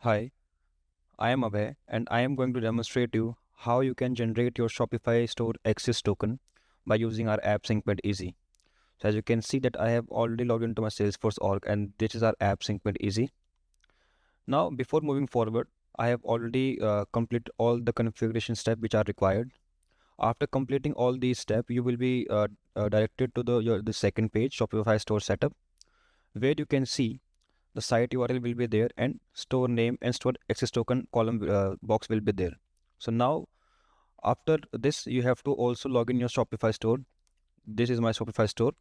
Hi, I am Abhay and I am going to demonstrate you how you can generate your Shopify Store access token by using our app Sync Made Easy. So as you can see that I have already logged into my Salesforce org and this is our app Sync Made Easy. Now before moving forward, I have already completed all the configuration steps which are required. After completing all these steps, you will be directed to the second page, Shopify Store Setup, where you can see the site URL will be there and store name and store access token column box will be there. So now after this you have to also log in your Shopify store. This is my Shopify store.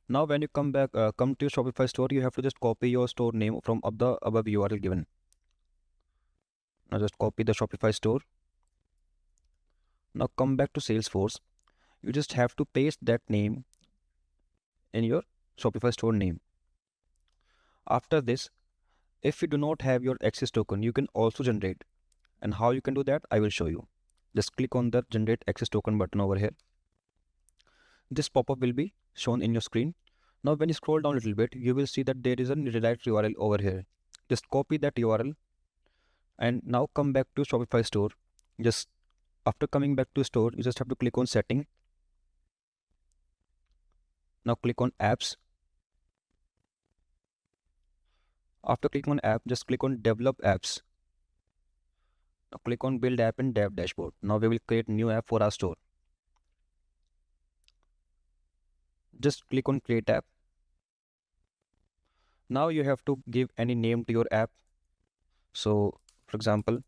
Now when you come to your Shopify store, you have to just copy your store name from the above URL given. Now just copy the Shopify store. Now come back to Salesforce. You just have to paste that name in your Shopify store name. After this, if you do not have your access token, you can also generate. And how you can do that, I will show you. Just click on the generate access token button over here. This pop-up will be shown in your screen. Now when you scroll down a little bit, you will see that there is a redirect URL over here. Just copy that URL and now come back to Shopify store. Just after coming back to store, you just have to click on setting. Now click on apps. After clicking on app, just click on develop apps. Now click on build app and dev dashboard. Now we will create new app for our store. Just click on create app. Now you have to give any name to your app. So for example,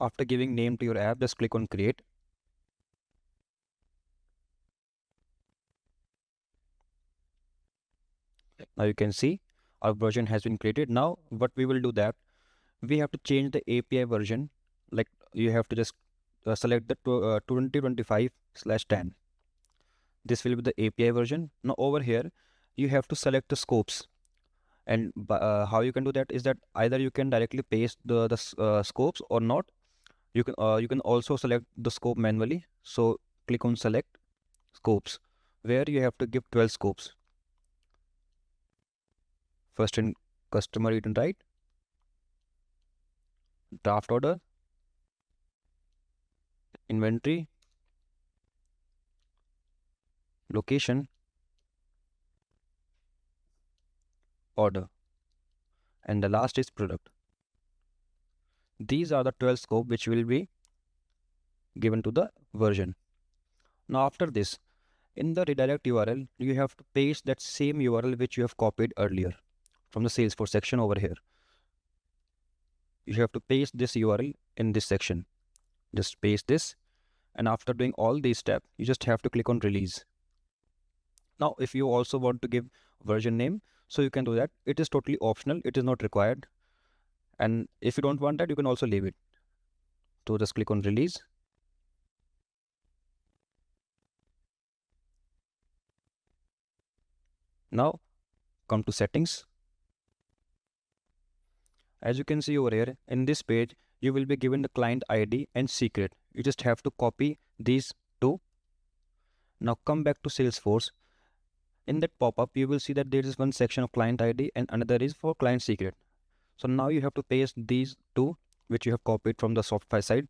after giving name to your app, just click on create. Now you can see our version has been created. Now what we will do that we have to change the API version. Like you have to just select the 2025/10. This will be the API version. Now over here, you have to select the scopes. And how you can do that is that either you can directly paste the scopes or not. You can also select the scope manually. So click on select scopes, where you have to give 12 scopes. First in customer read and write, draft order, inventory, location, order, and the last is product. These are the 12 scope which will be given to the version. Now after this, in the redirect URL, you have to paste that same URL which you have copied earlier from the Salesforce section over here. You have to paste this URL in this section. Just paste this, and after doing all these steps, you just have to click on release. Now if you also want to give version name, so you can do that. It is totally optional, it is not required. And if you don't want that, you can also leave it. So just click on release. Now come to settings. As you can see over here in this page, you will be given the client ID and secret. You just have to copy these two. Now come back to Salesforce. In that pop-up, you will see that there is one section of client ID and another is for client secret. So now you have to paste these two which you have copied from the Shopify side.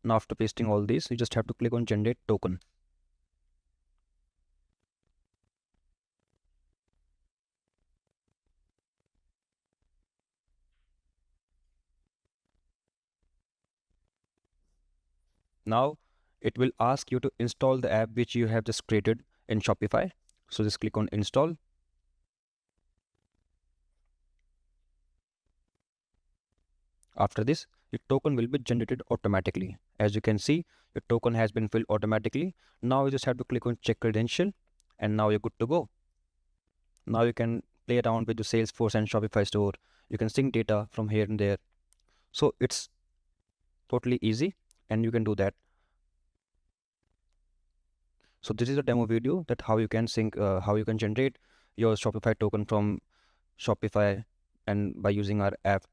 Now after pasting all these, you just have to click on generate token. Now it will ask you to install the app which you have just created in Shopify. So just click on install. After this, your token will be generated automatically. As you can see, your token has been filled automatically. Now you just have to click on check credential and now you're good to go. Now you can play around with the Salesforce and Shopify store. You can sync data from here and there. So it's totally easy and you can do that. So this is a demo video that how you can sync, how you can generate your Shopify token from Shopify and by using our app